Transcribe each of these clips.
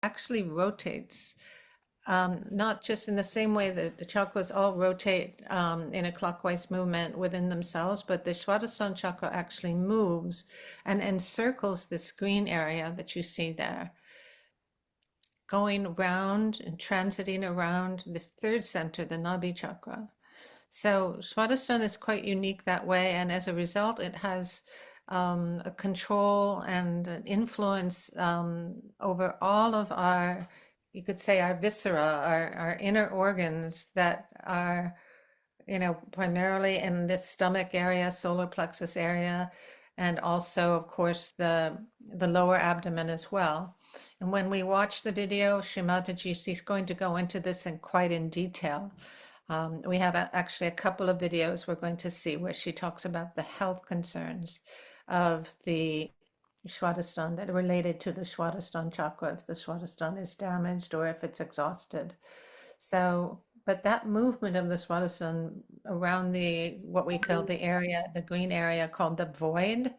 actually rotates, not just in the same way that the chakras all rotate in a clockwise movement within themselves, but the Swadhisthana chakra actually moves and encircles this green area that you see there, going around and transiting around this third center, the Nabhi chakra. So Swadhisthana is quite unique that way, and as a result, it has a control and an influence over all of our, you could say, our viscera, our inner organs that are, primarily in this stomach area, solar plexus area, and also, of course, the lower abdomen as well. And when we watch the video, Shrimataji is going to go into this in quite in detail. We have actually a couple of videos we're going to see where she talks about the health concerns of the Swadhisthana that are related to the Swadhisthana chakra, if the Swadhisthana is damaged or if it's exhausted. So, but that movement of the Swadhisthana around what we call the area, the green area called the void,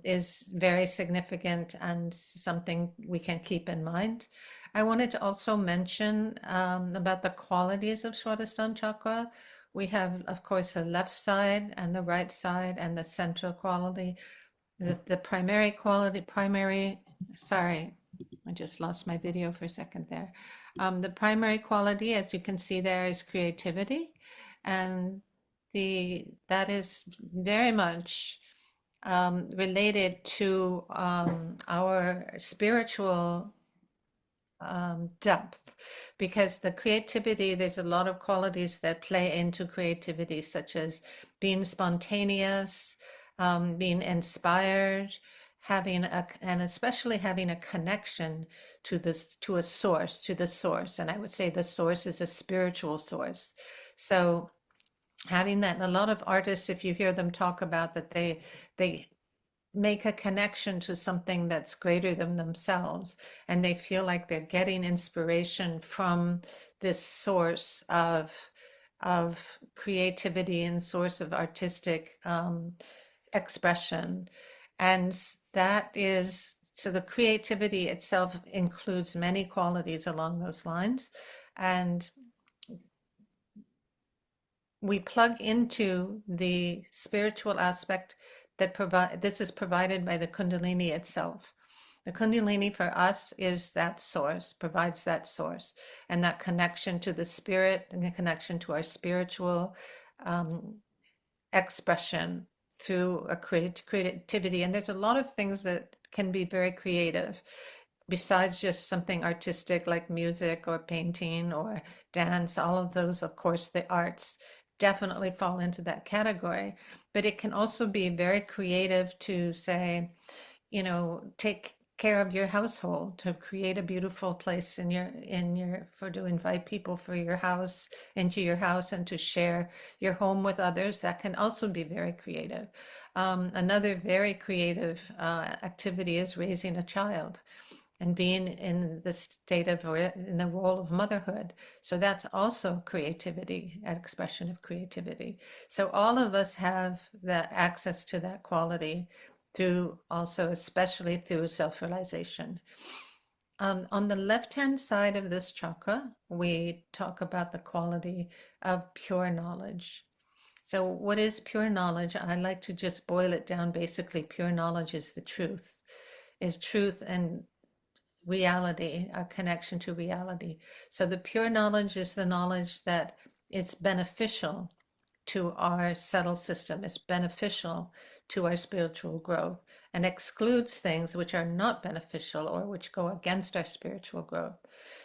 is very significant and something we can keep in mind. I wanted to also mention about the qualities of Swadhisthana chakra. We have, of course, the left side and the right side and the central quality. The sorry, I just lost my video for a second there. The primary quality, as you can see there, is creativity. And that is very much related to our spiritual depth, because the creativity, there's a lot of qualities that play into creativity, such as being spontaneous, being inspired, and especially having a connection to a source, to the source. And I would say the source is a spiritual source. So having that, a lot of artists, if you hear them talk about that, they make a connection to something that's greater than themselves, and they feel like they're getting inspiration from this source of creativity and source of artistic expression. And that is, so the creativity itself includes many qualities along those lines. And we plug into the spiritual aspect this is provided by the Kundalini itself. The Kundalini for us is that source, provides that source, and that connection to the spirit and the connection to our spiritual expression through a creativity. And there's a lot of things that can be very creative besides just something artistic like music or painting or dance. All of those, of course, the arts definitely fall into that category, but it can also be very creative to say, take care of your household, to create a beautiful place to invite people for your house, into your house, and to share your home with others. That can also be very creative. Another very creative activity is raising a child and being in the in the role of motherhood. So that's also creativity, an expression of creativity. So all of us have that access to that quality through also, especially through self-realization. On the left-hand side of this chakra, we talk about the quality of pure knowledge. So what is pure knowledge? I like to just boil it down. Basically, pure knowledge is the truth, and reality, our connection to reality. So the pure knowledge is the knowledge that it's beneficial to our subtle system, is beneficial to our spiritual growth, and excludes things which are not beneficial or which go against our spiritual growth.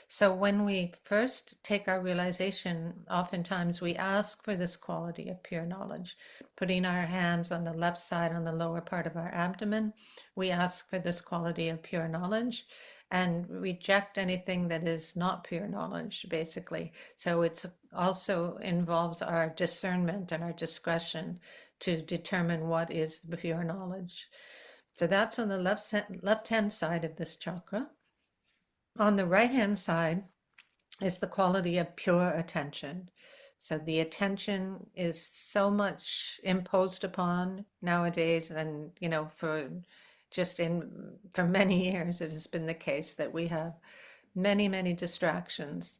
So when we first take our realization, oftentimes we ask for this quality of pure knowledge. Putting our hands on the left side, on the lower part of our abdomen, we ask for this quality of pure knowledge and reject anything that is not pure knowledge, basically. So it's also involves our discernment and our discretion to determine what is the pure knowledge. So that's on the left-hand side of this chakra. On the right-hand side is the quality of pure attention. So the attention is so much imposed upon nowadays, and for just for many years, it has been the case that we have many, many distractions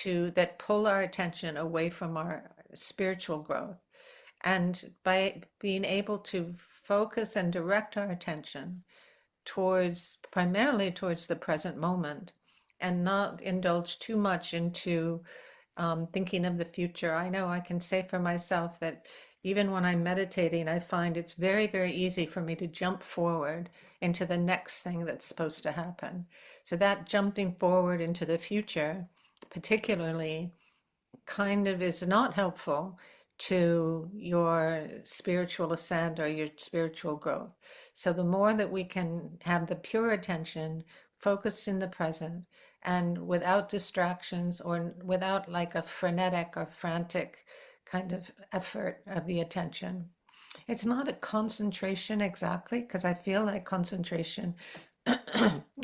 that pull our attention away from our spiritual growth. And by being able to focus and direct our attention primarily towards the present moment and not indulge too much into thinking of the future. I know I can say for myself that even when I'm meditating, I find it's very, very easy for me to jump forward into the next thing that's supposed to happen. So that jumping forward into the future, particularly, kind of is not helpful to your spiritual ascent or your spiritual growth. So the more that we can have the pure attention focused in the present and without distractions or without like a frenetic or frantic kind of effort of the attention. It's not a concentration exactly, because I feel like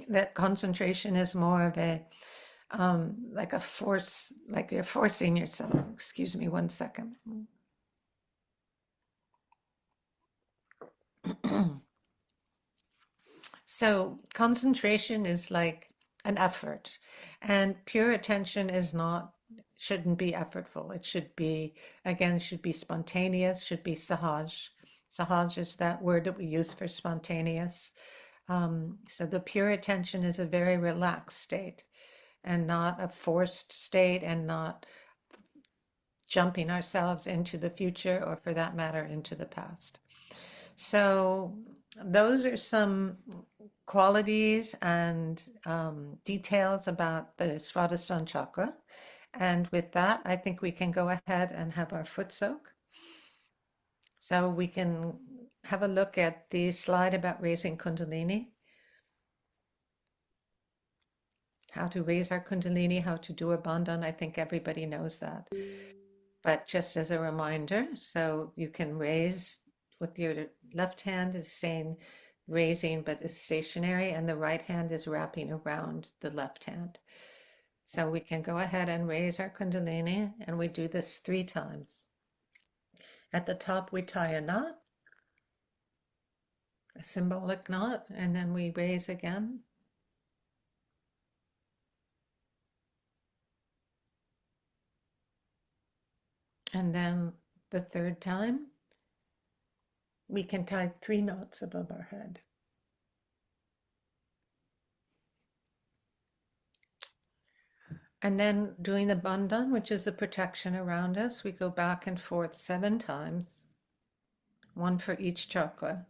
that concentration is more of a like a force, like you're forcing yourself. Excuse me one second. So concentration is like an effort, and pure attention shouldn't be effortful. It should be, again, should be spontaneous, should be sahaj. Sahaj is that word that we use for spontaneous. So the pure attention is a very relaxed state and not a forced state and not jumping ourselves into the future or for that matter into the past. So those are some qualities and details about the Swadhisthana chakra. And with that, I think we can go ahead and have our foot soak. So we can have a look at the slide about raising Kundalini, how to raise our Kundalini, how to do a bandhan. I think everybody knows that. But just as a reminder, so you can raise with your left hand is staying raising, but it's stationary, and the right hand is wrapping around the left hand. So we can go ahead and raise our Kundalini, and we do this 3 times. At the top, we tie a knot, a symbolic knot, and then we raise again. And then the 3rd time, we can tie 3 knots above our head. And then doing the bandhan, which is the protection around us, we go back and forth 7 times, 1 for each chakra.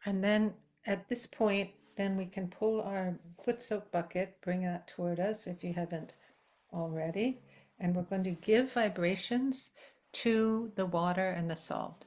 And then at this point, then we can pull our foot soak bucket, bring that toward us if you haven't already. And we're going to give vibrations to the water and the salt.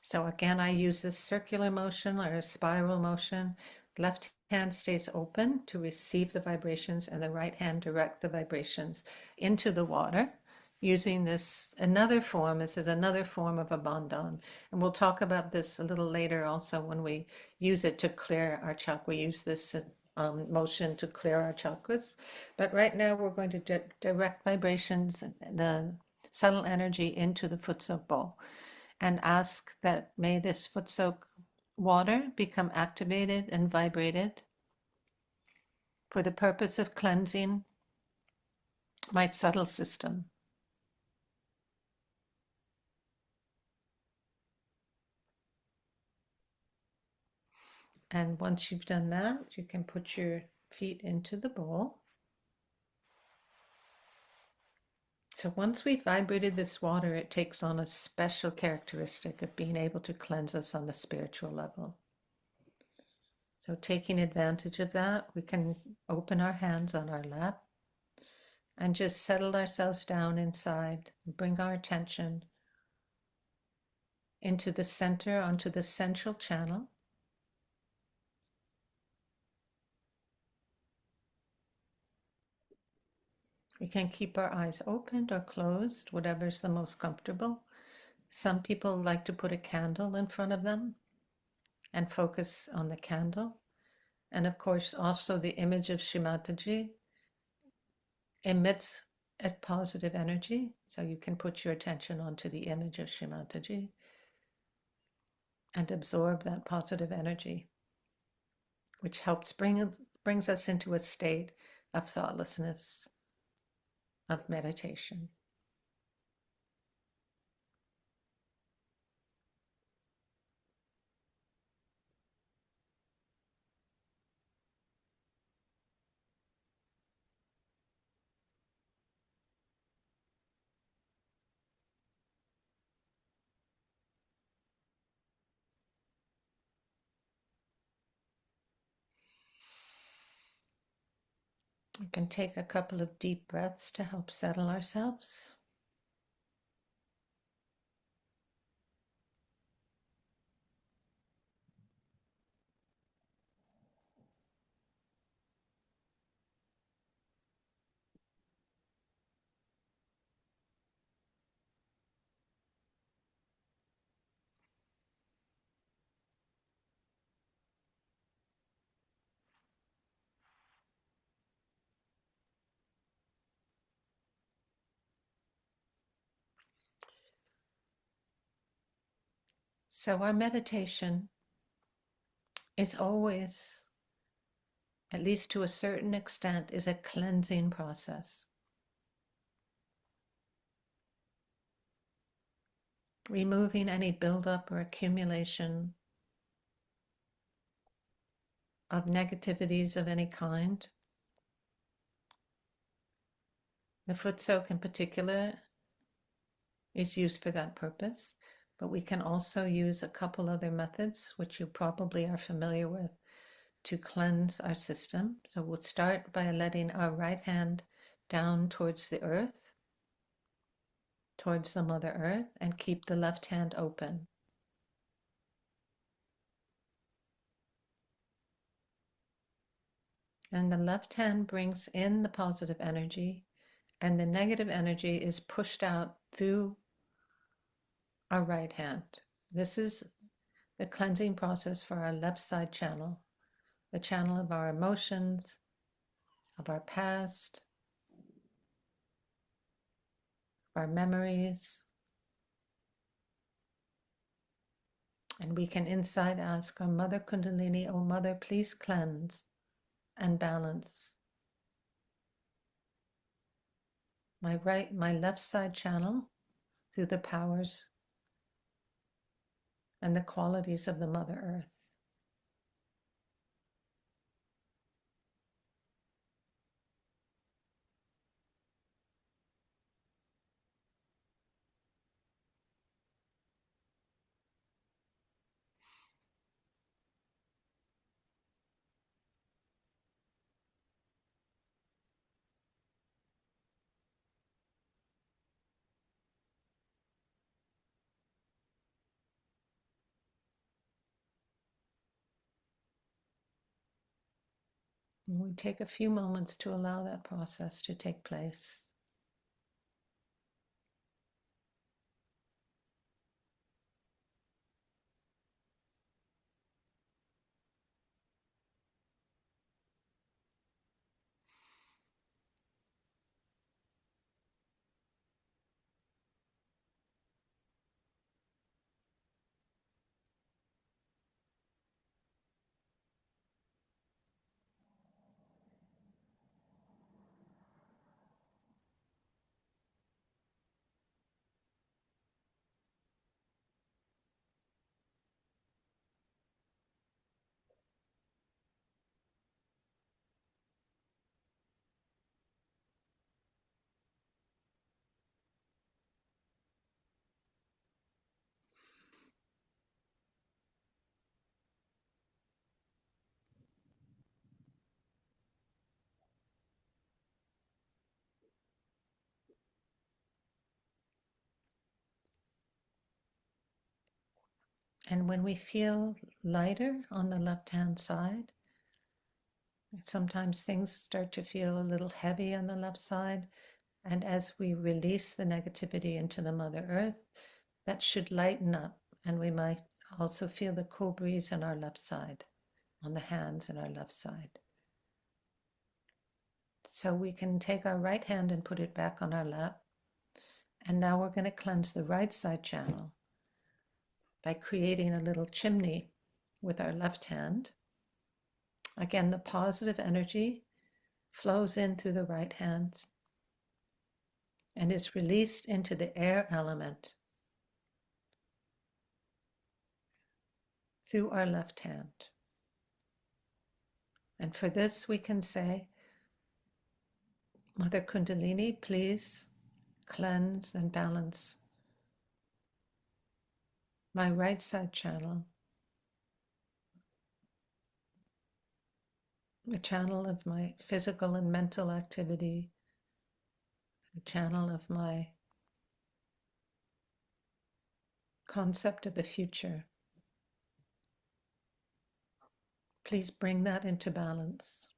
So again, I use this circular motion or a spiral motion. Left hand stays open to receive the vibrations and the right hand direct the vibrations into the water using this this is another form of a bandhan. And we'll talk about this a little later also when we use it to clear our chakra. We use this motion to clear our chakras. But right now we're going to direct vibrations, the subtle energy into the foot soak bowl and ask that may this foot soak water become activated and vibrated for the purpose of cleansing my subtle system. And once you've done that, you can put your feet into the bowl. So once we've vibrated this water, it takes on a special characteristic of being able to cleanse us on the spiritual level. So taking advantage of that, we can open our hands on our lap and just settle ourselves down inside, bring our attention into the center, onto the central channel. We can keep our eyes opened or closed, whatever's the most comfortable. Some people like to put a candle in front of them and focus on the candle. And of course, also the image of Shimataji emits a positive energy. So you can put your attention onto the image of Shimataji and absorb that positive energy, which helps brings us into a state of thoughtlessness, of meditation. We can take a couple of deep breaths to help settle ourselves. So our meditation is always, at least to a certain extent, is a cleansing process. Removing any buildup or accumulation of negativities of any kind. The foot soak in particular is used for that purpose, but we can also use a couple other methods, which you probably are familiar with, to cleanse our system. So we'll start by letting our right hand down towards the earth, towards the Mother Earth, and keep the left hand open. And the left hand brings in the positive energy, and the negative energy is pushed out through our right hand. This is the cleansing process for our left side channel, the channel of our emotions, of our past, our memories. And we can inside ask our Mother Kundalini, oh Mother, please cleanse and balance my left side channel through the powers and the qualities of the Mother Earth. And we take a few moments to allow that process to take place. And when we feel lighter on the left-hand side, sometimes things start to feel a little heavy on the left side. And as we release the negativity into the Mother Earth, that should lighten up. And we might also feel the cool breeze on our left side. on the hands and our left side. So we can take our right hand and put it back on our lap. And now we're going to cleanse the right side channel by creating a little chimney with our left hand. Again, the positive energy flows in through the right hand and is released into the air element through our left hand. And for this, we can say, Mother Kundalini, please cleanse and balance my right side channel, the channel of my physical and mental activity, the channel of my concept of the future. Please bring that into balance.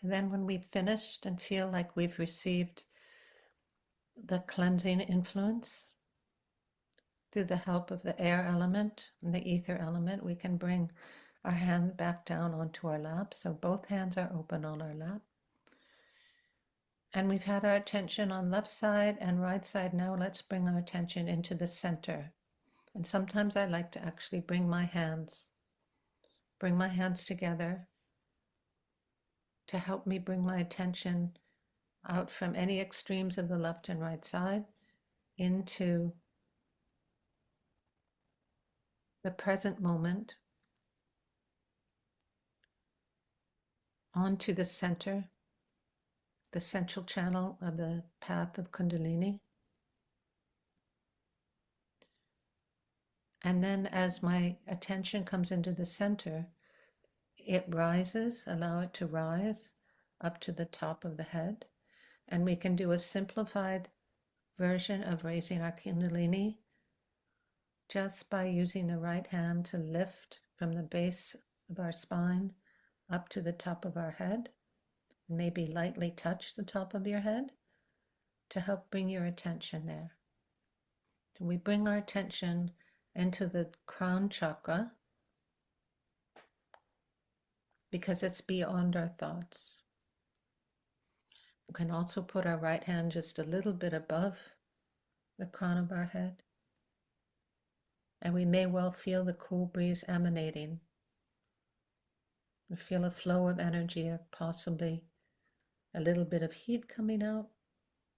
And then when we've finished and feel like we've received the cleansing influence through the help of the air element and the ether element, we can bring our hand back down onto our lap. So both hands are open on our lap. And we've had our attention on left side and right side. Now let's bring our attention into the center. And sometimes I like to actually bring my hands together to help me bring my attention out from any extremes of the left and right side into the present moment, onto the center, the central channel of the path of Kundalini. And then as my attention comes into the center, it rises, allow it to rise up to the top of the head. And we can do a simplified version of raising our Kundalini just by using the right hand to lift from the base of our spine up to the top of our head. Maybe lightly touch the top of your head to help bring your attention there. So we bring our attention into the crown chakra because it's beyond our thoughts. We can also put our right hand just a little bit above the crown of our head. And we may well feel the cool breeze emanating. We feel a flow of energy, possibly a little bit of heat coming out,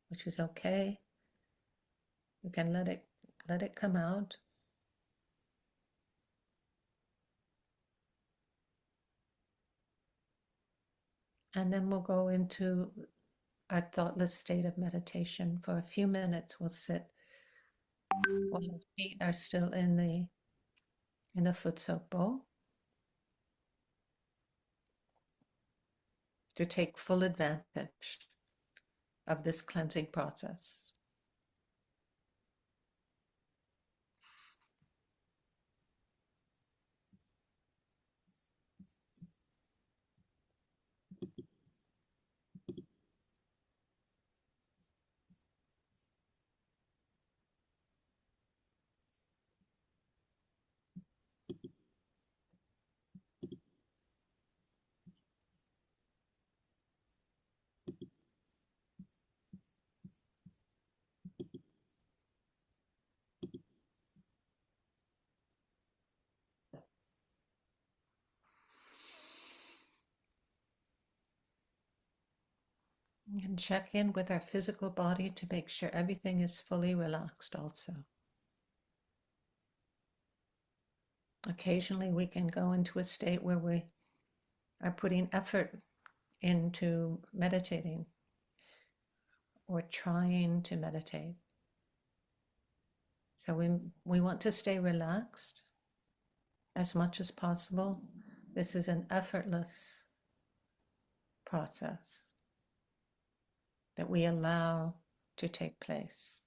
which is okay. We can let it come out. And then we'll go into our thoughtless state of meditation. For a few minutes, we'll sit while our feet are still in the foot soak bowl to take full advantage of this cleansing process. And check in with our physical body to make sure everything is fully relaxed also. Occasionally we can go into a state where we are putting effort into meditating or trying to meditate. So we want to stay relaxed as much as possible. This is an effortless process that we allow to take place.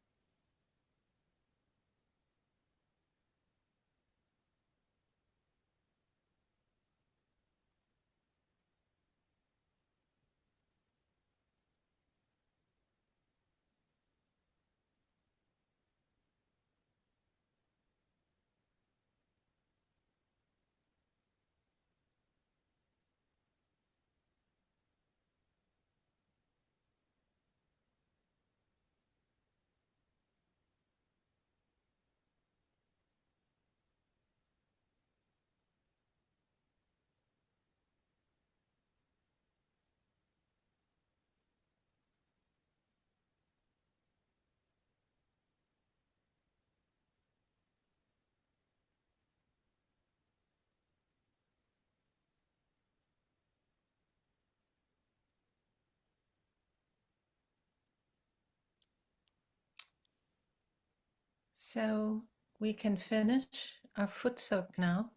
So we can finish our foot soak now.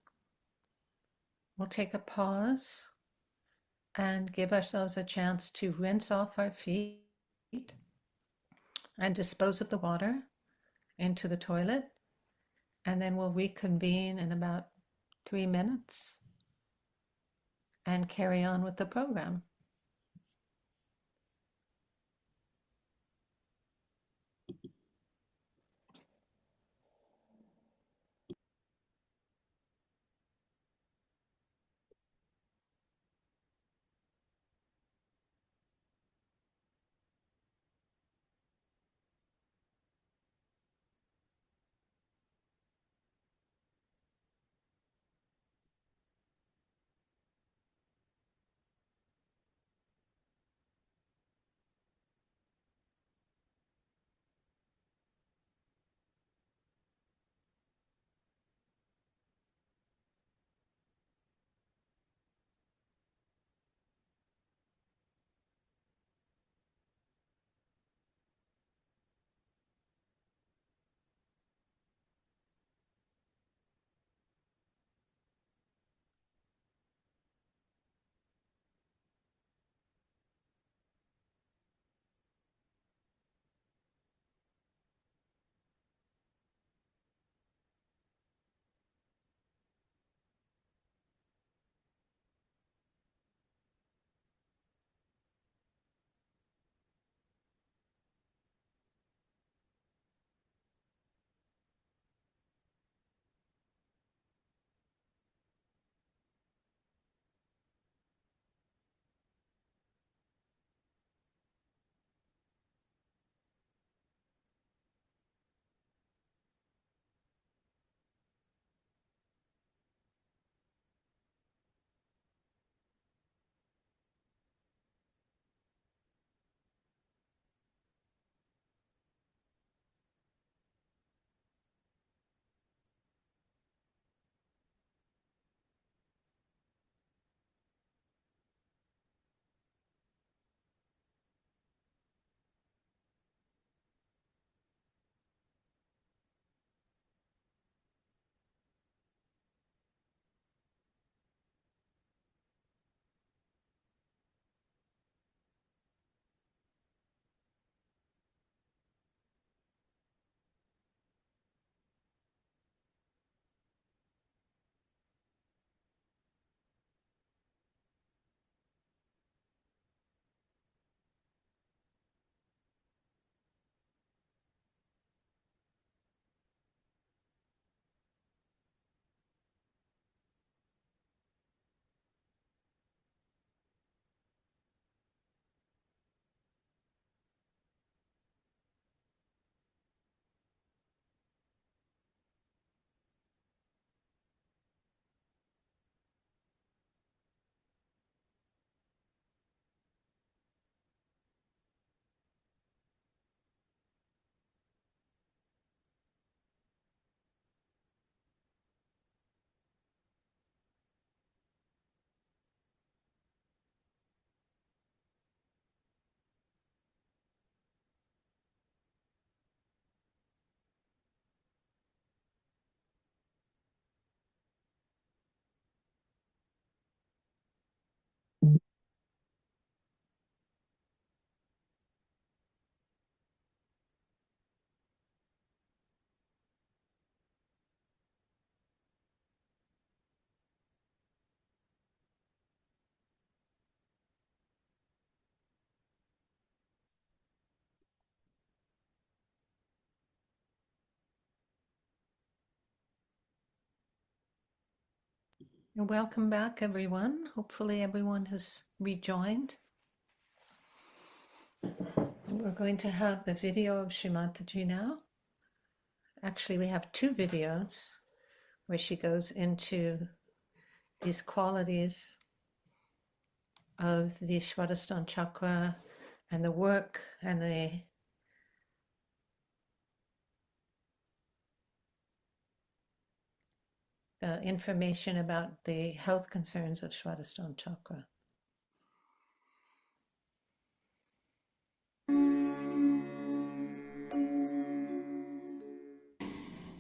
We'll take a pause and give ourselves a chance to rinse off our feet and dispose of the water into the toilet. And then we'll reconvene in about 3 minutes and carry on with the program. Welcome back, everyone. Hopefully, everyone has rejoined. We're going to have the video of Shrimataji now. Actually, we have two videos where she goes into these qualities of the Swadhisthana chakra and the work and the information about the health concerns of Swadhisthana chakra.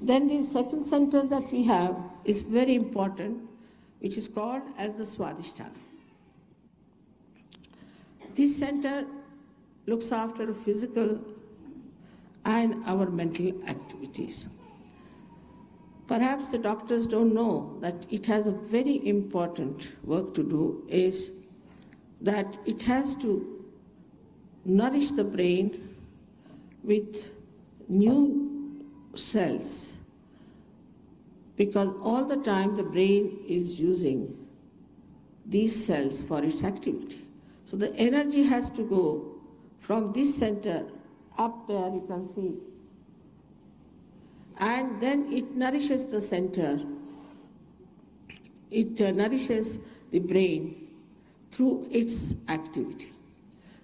Then the second center that we have is very important, which is called as the Swadhistana. This center looks after physical and our mental activities. Perhaps the doctors don't know that it has a very important work to do, is that it has to nourish the brain with new cells, because all the time the brain is using these cells for its activity. So the energy has to go from this center up there, you can see, and then it nourishes the center. It nourishes the brain through its activity.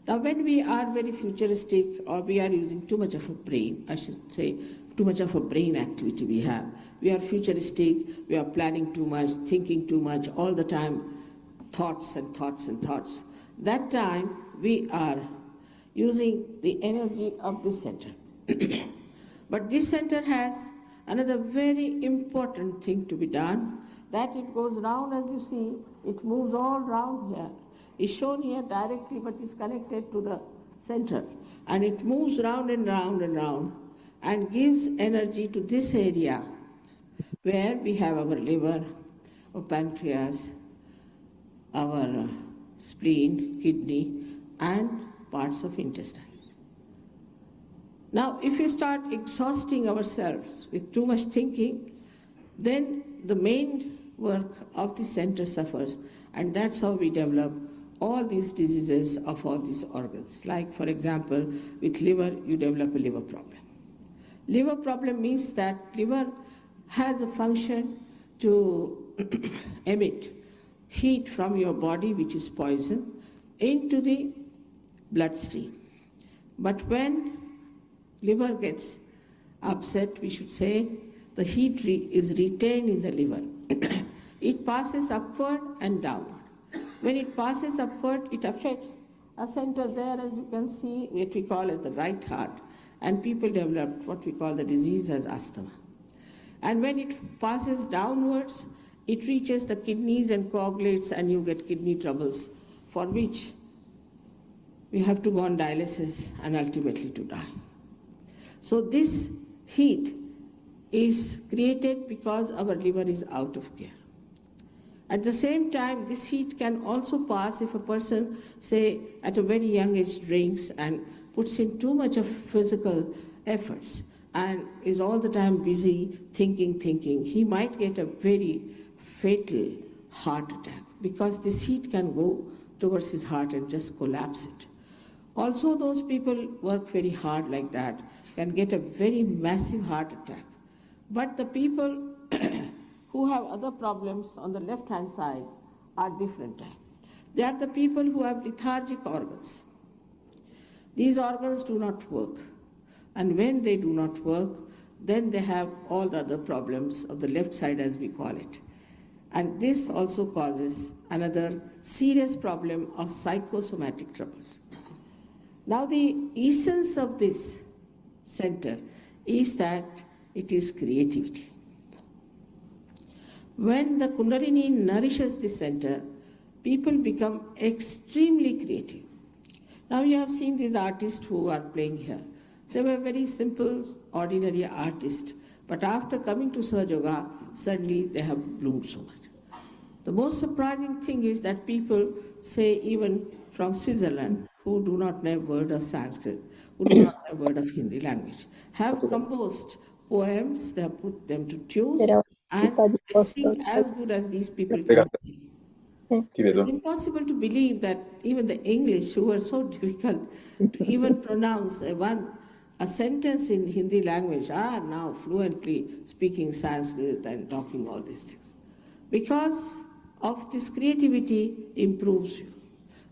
Now, when we are very futuristic or we are using too much of a brain, I should say, too much of a brain activity we are futuristic, we are planning too much, thinking too much, all the time, thoughts and thoughts and thoughts. That time we are using the energy of this center. But this center has another very important thing to be done, that it goes round, as you see, it moves all round here. It's shown here directly, but it's connected to the center. And it moves round and round and round and gives energy to this area where we have our liver, our pancreas, our spleen, kidney, and parts of intestine. Now, if we start exhausting ourselves with too much thinking, then the main work of the center suffers, and that's how we develop all these diseases of all these organs. Like, for example, with liver, you develop a liver problem. Liver problem means that liver has a function to emit heat from your body, which is poison, into the bloodstream. But when liver gets upset, we should say, the heat is retained in the liver. It passes upward and downward. When it passes upward, it affects a center there, as you can see, what we call as the right heart, and people develop what we call the disease as asthma. And when it passes downwards, it reaches the kidneys and coagulates, and you get kidney troubles, for which we have to go on dialysis and ultimately to die. So this heat is created because our liver is out of gear. At the same time, this heat can also pass if a person, say, at a very young age drinks and puts in too much of physical efforts and is all the time busy thinking. He might get a very fatal heart attack, because this heat can go towards his heart and just collapse it. Also, those people work very hard like that can get a very massive heart attack. But the people who have other problems on the left-hand side are different type. They are the people who have lethargic organs. These organs do not work. And when they do not work, then they have all the other problems of the left side, as we call it. And this also causes another serious problem of psychosomatic troubles. Now, the essence of this center is that it is creativity. When the Kundalini nourishes the center, people become extremely creative. Now, you have seen these artists who are playing here. They were very simple, ordinary artists, but after coming to Sahaja Yoga, suddenly they have bloomed so much. The most surprising thing is that people say, even from Switzerland, who do not know a word of Sanskrit, who do not know a word of Hindi language, have composed poems, they have put them to tunes, and I sing as good as these people can't sing. It's impossible to believe that even the English, who are so difficult to even pronounce a sentence in Hindi language, are now fluently speaking Sanskrit and talking all these things. Because of this creativity improves you.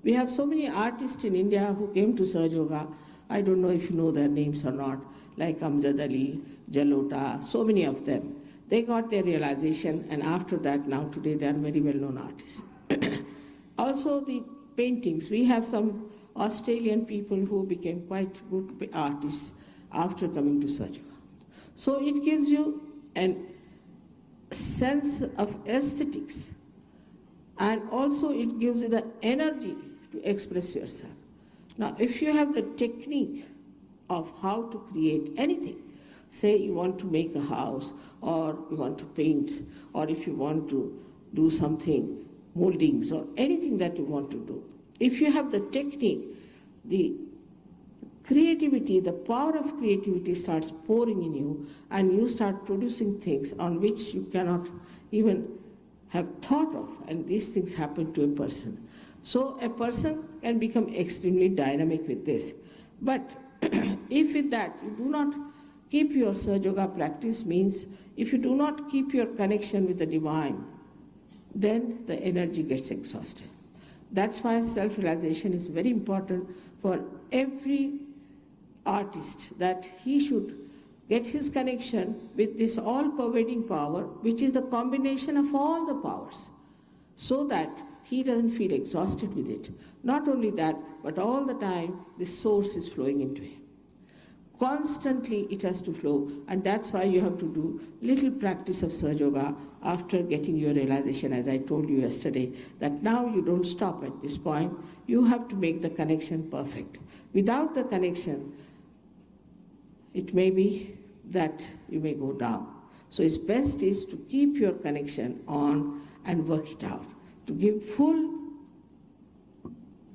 We have so many artists in India who came to Saj Yoga. I don't know if you know their names or not, like Amjad Ali, Jalota, so many of them. They got their realization, and after that, now today, they are very well-known artists. Also, the paintings. We have some Australian people who became quite good artists after coming to Saj Yoga. So it gives you a sense of aesthetics, and also it gives you the energy to express yourself. Now, if you have the technique of how to create anything, say you want to make a house, or you want to paint, or if you want to do something, moldings, or anything that you want to do, if you have the technique, the creativity, the power of creativity starts pouring in you, and you start producing things on which you cannot even have thought of, and these things happen to a person. So a person can become extremely dynamic with this. But if with that you do not keep your Saj Yoga practice, means if you do not keep your connection with the divine, then the energy gets exhausted. That's why self-realization is very important for every artist, that he should get his connection with this all-pervading power, which is the combination of all the powers, so that he doesn't feel exhausted with it. Not only that, but all the time this source is flowing into him. Constantly it has to flow, and that's why you have to do little practice of Saj Yoga after getting your realization, as I told you yesterday, that now you don't stop at this point. You have to make the connection perfect. Without the connection, it may be that you may go down. So it's best is to keep your connection on and work it out, to give full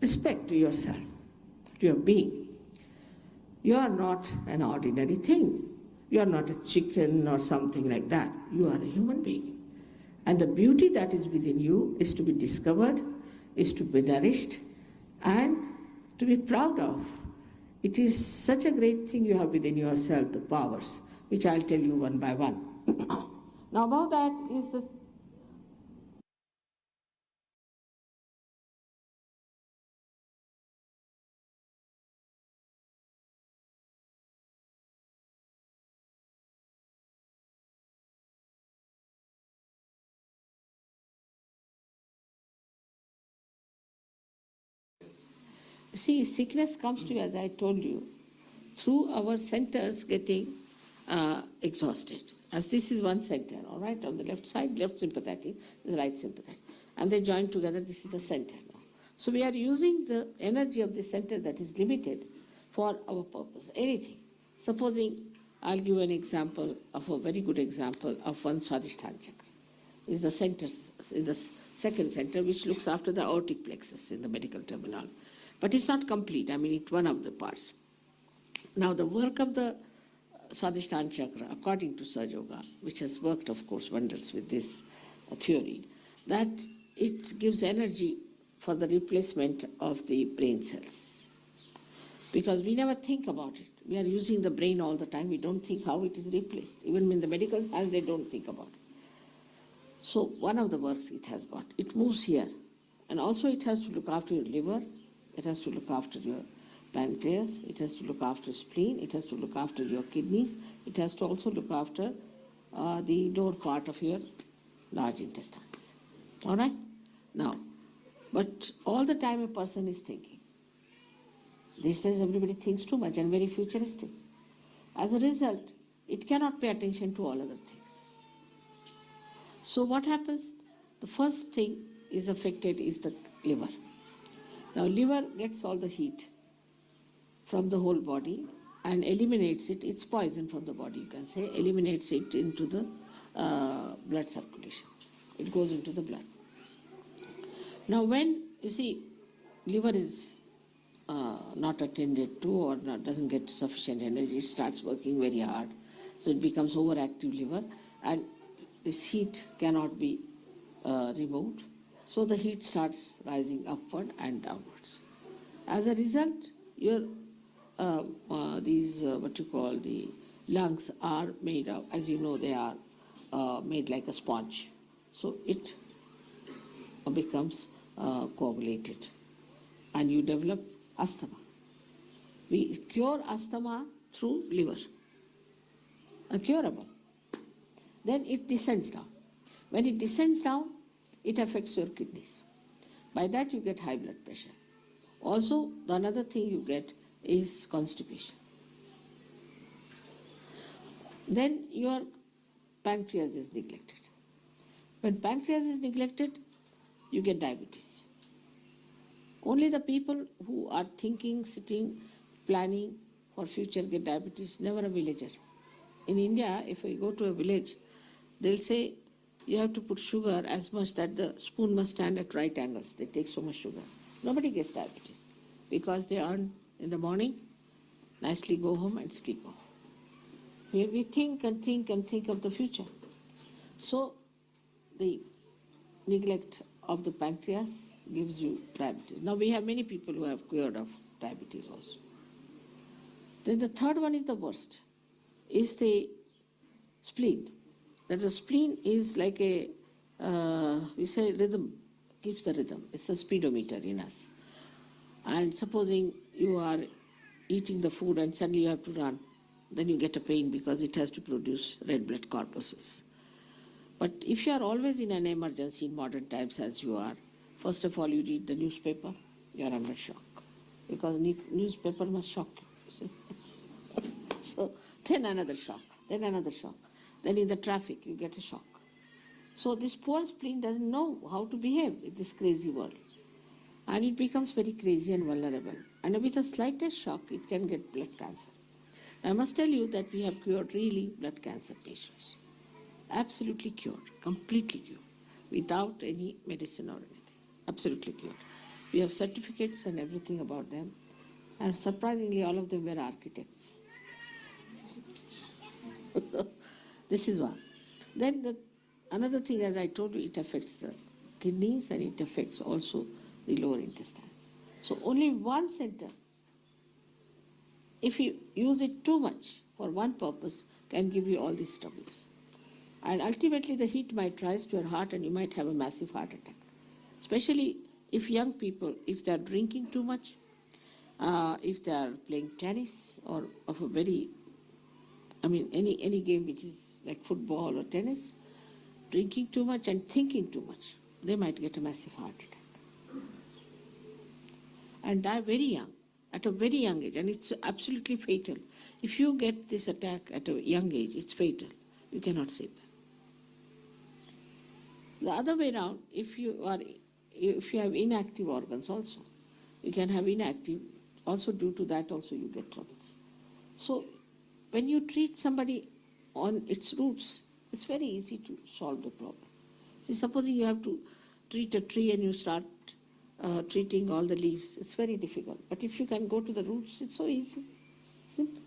respect to yourself, to your being. You are not an ordinary thing. You are not a chicken or something like that. You are a human being. And the beauty that is within you is to be discovered, is to be nourished, and to be proud of. It is such a great thing you have within yourself, the powers, which I'll tell you one by one. Now, about that is the see, sickness comes to you, as I told you, through our centers getting exhausted. As this is one center, all right, on the left side, left sympathetic, the right sympathetic. And they join together, this is the center now. So we are using the energy of the center that is limited for our purpose, anything. Supposing, I'll give an example of a very good example of one Swadhistana chakra. Is the center, is the second center, which looks after the aortic plexus in the medical terminology. But it's not complete, I mean, it's one of the parts. Now, the work of the Swadhistana chakra, according to Saj Yoga, which has worked, of course, wonders with this theory, that it gives energy for the replacement of the brain cells. Because we never think about it. We are using the brain all the time. We don't think how it is replaced. Even in the medical science, they don't think about it. So one of the works it has got, it moves here. And also it has to look after your liver, it has to look after your pancreas, it has to look after spleen, it has to look after your kidneys, it has to also look after the lower part of your large intestines. All right? Now, but all the time a person is thinking. These days everybody thinks too much and very futuristic. As a result, it cannot pay attention to all other things. So what happens? The first thing is affected is the liver. Now liver gets all the heat from the whole body and eliminates it. It's poison from the body, you can say, eliminates it into the blood circulation. It goes into the blood. Now when, you see, liver is not attended to or doesn't get sufficient energy, it starts working very hard. So it becomes overactive liver, and this heat cannot be removed, so the heat starts rising upward and downwards. As a result, your these what you call the lungs are made of, as you know, they are made like a sponge, so it becomes coagulated, and you develop asthma. We cure asthma through liver, curable. Then it descends down. When it descends down, it affects your kidneys. By that you get high blood pressure. Also, the another thing you get is constipation. Then your pancreas is neglected. When pancreas is neglected, you get diabetes. Only the people who are thinking, sitting, planning for future get diabetes, never a villager. In India, if we go to a village, they'll say you have to put sugar as much that the spoon must stand at right angles. They take so much sugar. Nobody gets diabetes because they earn in the morning, nicely go home and sleep off. We think and think and think of the future. So the neglect of the pancreas gives you diabetes. Now we have many people who have cured of diabetes also. Then the third one is the worst, is the spleen. That the spleen is like a, we say rhythm, gives the rhythm. It's a speedometer in us. And supposing you are eating the food and suddenly you have to run, then you get a pain because it has to produce red blood corpuscles. But if you are always in an emergency in modern times as you are, first of all you read the newspaper, you are under shock. Because newspaper must shock you. So then another shock, then another shock. Then in the traffic you get a shock. So this poor spleen doesn't know how to behave in this crazy world. And it becomes very crazy and vulnerable. And with the slightest shock, it can get blood cancer. I must tell you that we have cured really blood cancer patients. Absolutely cured, completely cured, without any medicine or anything. Absolutely cured. We have certificates and everything about them. And surprisingly, all of them were architects. This is one. Then another thing, as I told you, it affects the kidneys and it affects also the lower intestines. So only one center, if you use it too much for one purpose, can give you all these troubles. And ultimately the heat might rise to your heart and you might have a massive heart attack. Especially if young people, if they are drinking too much, if they are playing tennis or of a very, any game which is like football or tennis, drinking too much and thinking too much, they might get a massive heart attack. And die very young, at a very young age, and it's absolutely fatal. If you get this attack at a young age, it's fatal. You cannot save them. The other way around, if you have inactive organs also, you can have inactive, also due to that also you get troubles. So when you treat somebody on its roots, it's very easy to solve the problem. See, supposing you have to treat a tree and you start treating all the leaves, it's very difficult. But if you can go to the roots, it's so easy, simple.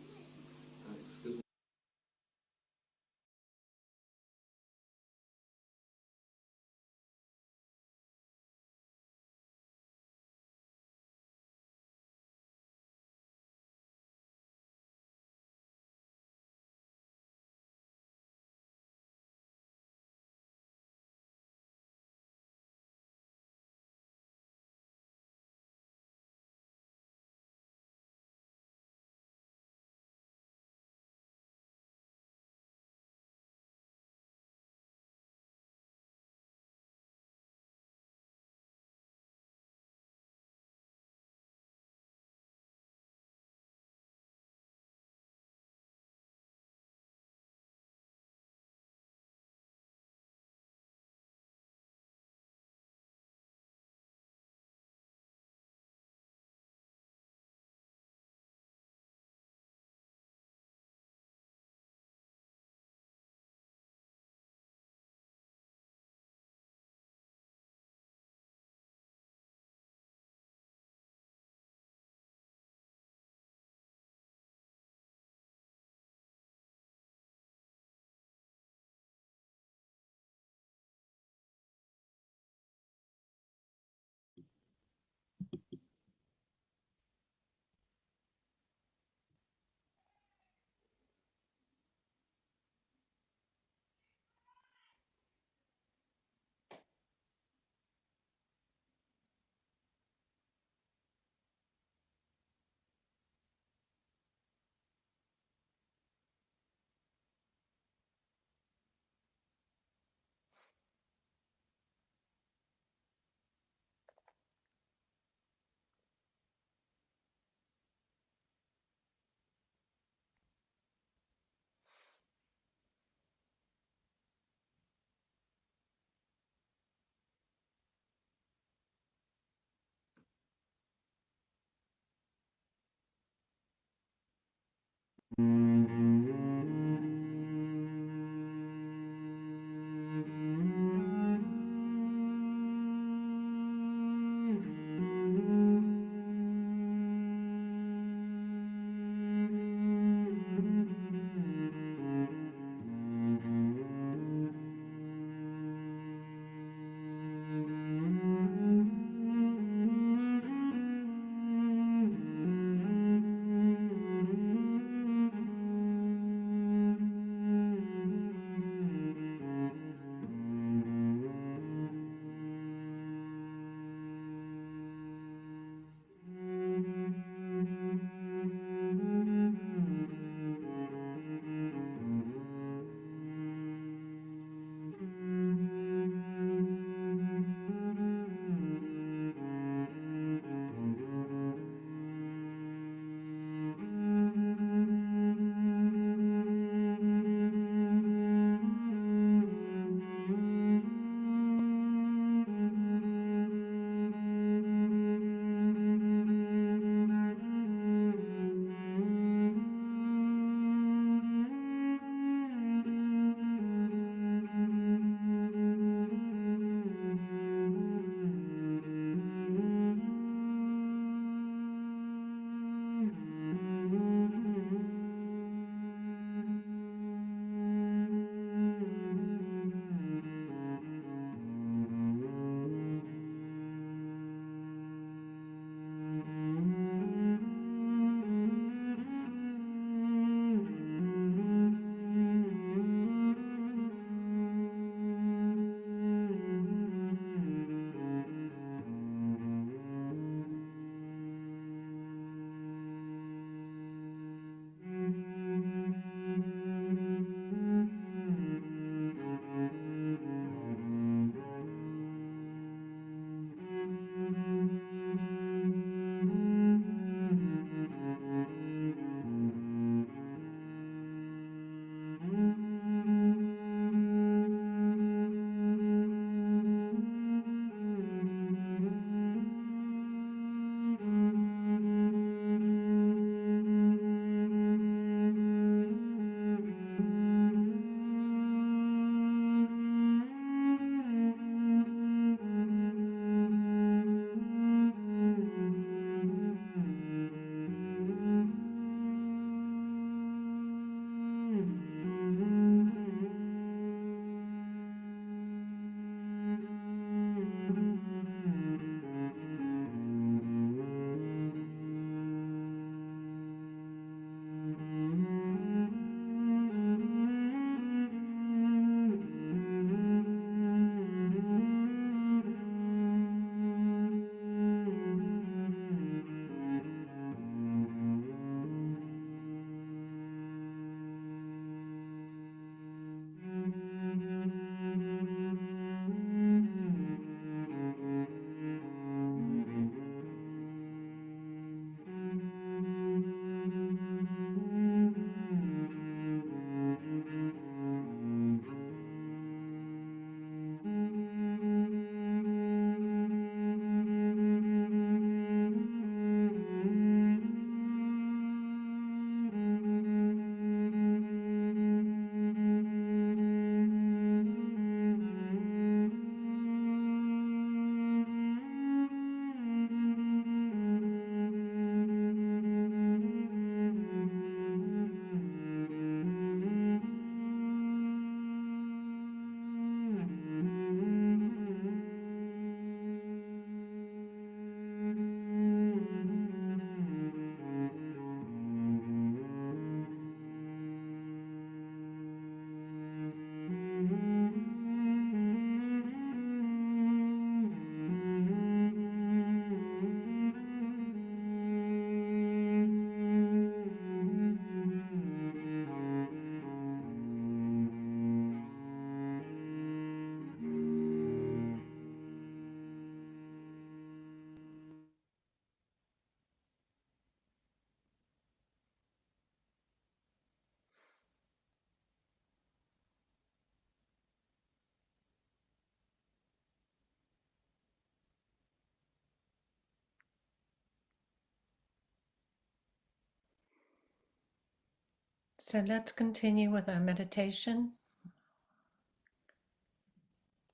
So let's continue with our meditation.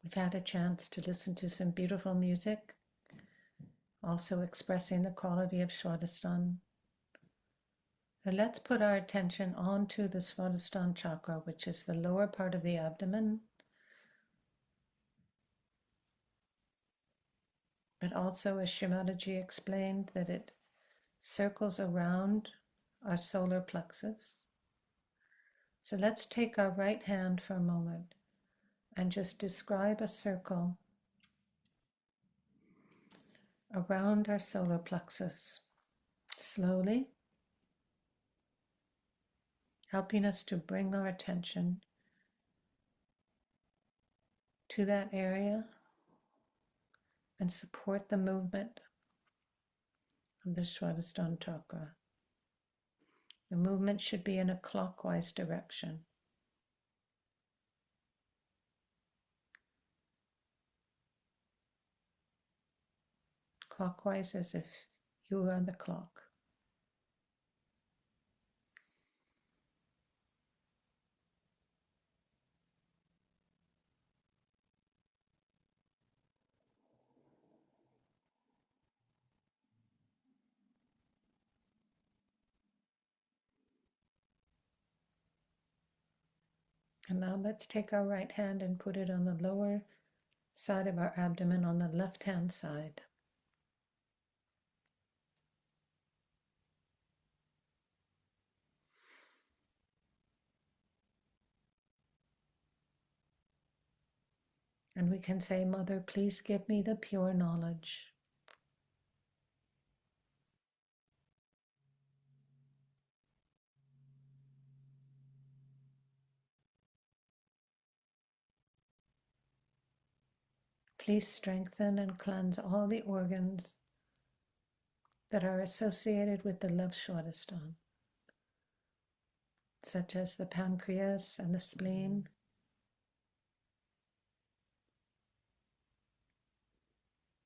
We've had a chance to listen to some beautiful music, also expressing the quality of Swadhisthana. And let's put our attention onto the Swadhisthana chakra, which is the lower part of the abdomen, but also, as Shrimadaji explained, that it circles around our solar plexus. So let's take our right hand for a moment and just describe a circle around our solar plexus, slowly, helping us to bring our attention to that area and support the movement of the Swadhisthana chakra. The movement should be in a clockwise direction. Clockwise as if you were on the clock. And now let's take our right hand and put it on the lower side of our abdomen on the left-hand side. And we can say, Mother, please give me the pure knowledge. Please strengthen and cleanse all the organs that are associated with the love Swadhisthana, such as the pancreas and the spleen.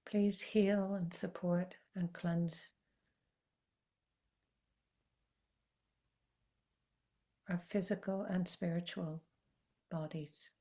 Please heal and support and cleanse our physical and spiritual bodies.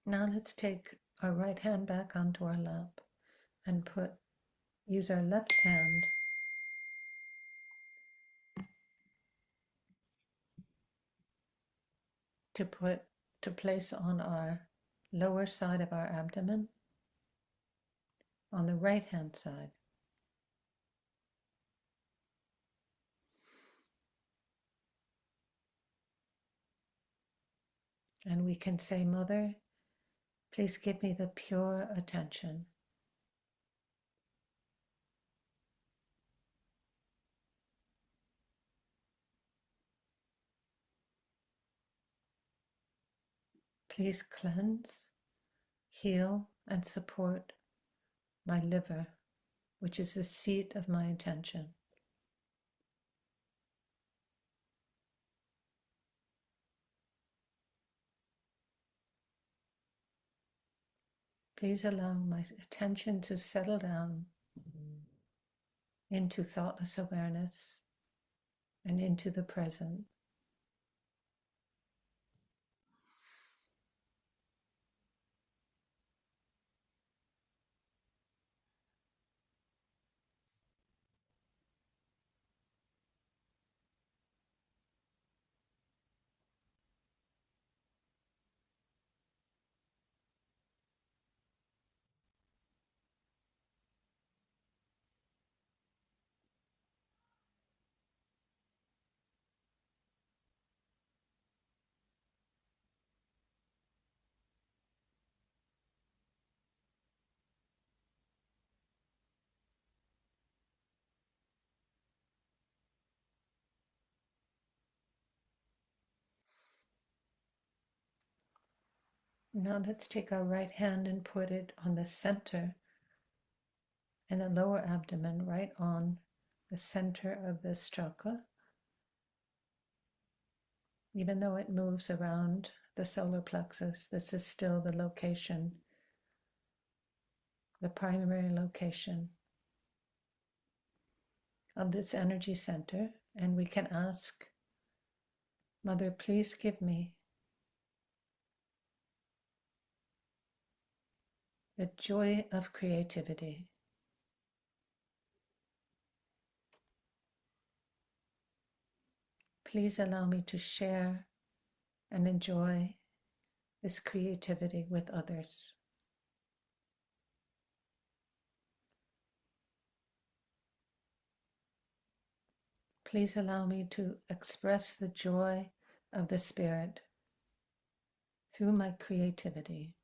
Now let's take our right hand back onto our lap and use our left hand to place on our lower side of our abdomen on the right hand side. And we can say, Mother, please give me the pure attention. Please cleanse, heal, and support my liver, which is the seat of my attention. Please allow my attention to settle down into thoughtless awareness and into the present. Now let's take our right hand and put it on the center in the lower abdomen, right on the center of this chakra. Even though it moves around the solar plexus, this is still the location, the primary location of this energy center. And we can ask, Mother, please give me the joy of creativity. Please allow me to share and enjoy this creativity with others. Please allow me to express the joy of the Spirit through my creativity.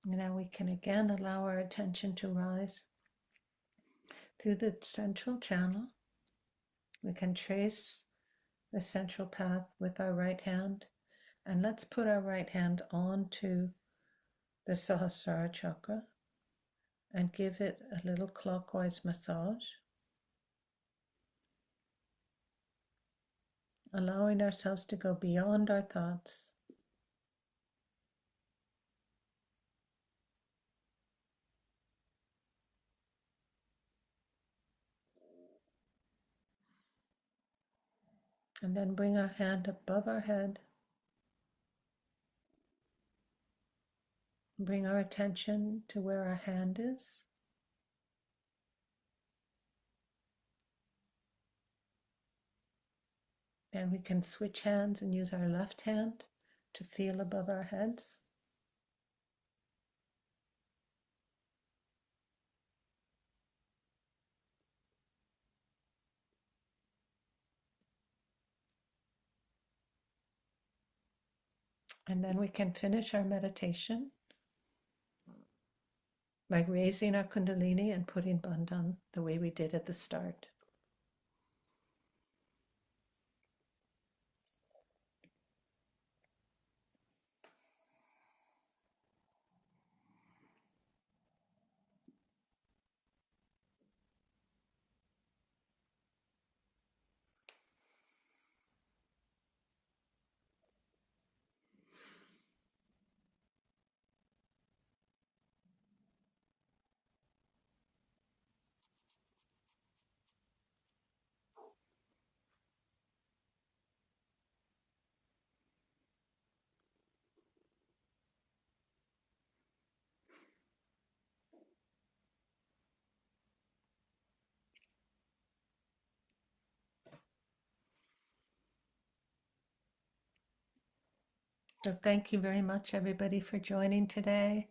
Now we can again allow our attention to rise through the central channel. We can trace the central path with our right hand, and let's put our right hand onto the Sahasrara chakra and give it a little clockwise massage, allowing ourselves to go beyond our thoughts. And then bring our hand above our head. Bring our attention to where our hand is. And we can switch hands and use our left hand to feel above our heads. And then we can finish our meditation by raising our Kundalini and putting Bandhan the way we did at the start. So thank you very much, everybody, for joining today.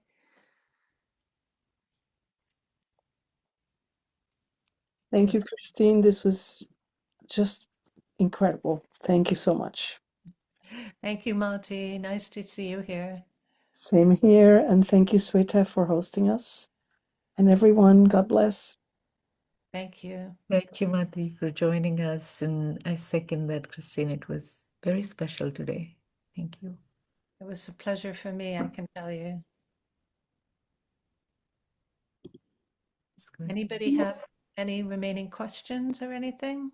Thank you, Christine. This was just incredible. Thank you so much. Thank you, Mati. Nice to see you here. Same here. And thank you, Sweta, for hosting us. And everyone, God bless. Thank you. Thank you, Mati, for joining us. And I second that, Christine. It was very special today. Thank you. It was a pleasure for me, I can tell you. It's good. Anybody have any remaining questions or anything?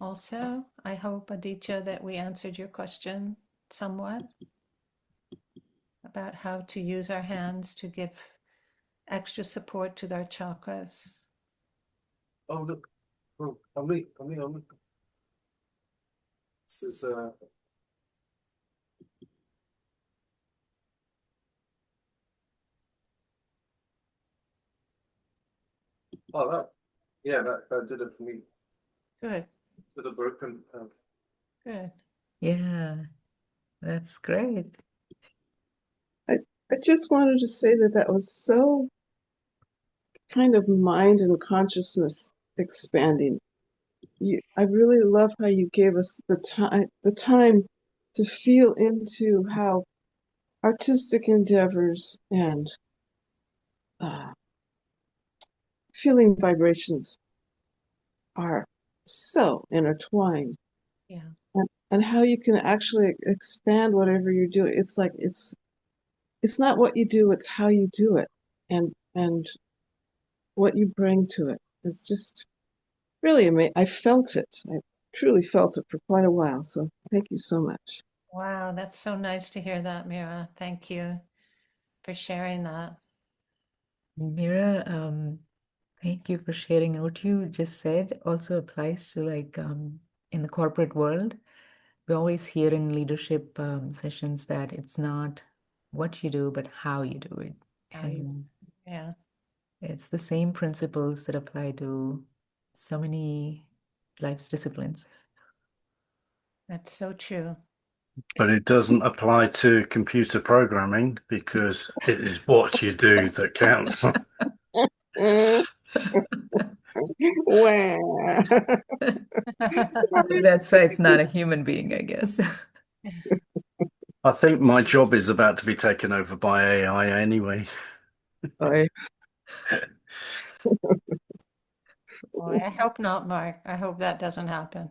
Also, I hope, Aditya, that we answered your question somewhat about how to use our hands to give extra support to our chakras. Oh, look. Oh, I'm. This is, oh, that did it for me. Good, To the broken, good. Yeah. That's great. I just wanted to say that that was so kind of mind and consciousness expanding. I really love how you gave us the time to feel into how artistic endeavors and uh, feeling vibrations are so intertwined, Yeah, and how you can actually expand whatever you're doing. It's like it's not what you do, it's how you do it, and what you bring to it. It's just really amazing. I felt it. I truly felt it for quite a while. So thank you so much. wow, that's so nice to hear that, Mira. Thank you for sharing that. Mira, thank you for sharing. What you just said also applies to like in the corporate world. We always hear in leadership sessions that it's not what you do, but how you do it. How you, And yeah, it's the same principles that apply to so many life's disciplines. that's so true. But it doesn't apply to computer programming because it is what you do that counts. Mm. Wow. Maybe that's why it's not a human being, I guess. I think my job is about to be taken over by AI anyway. I, Boy, I hope not, Mark. I hope that doesn't happen.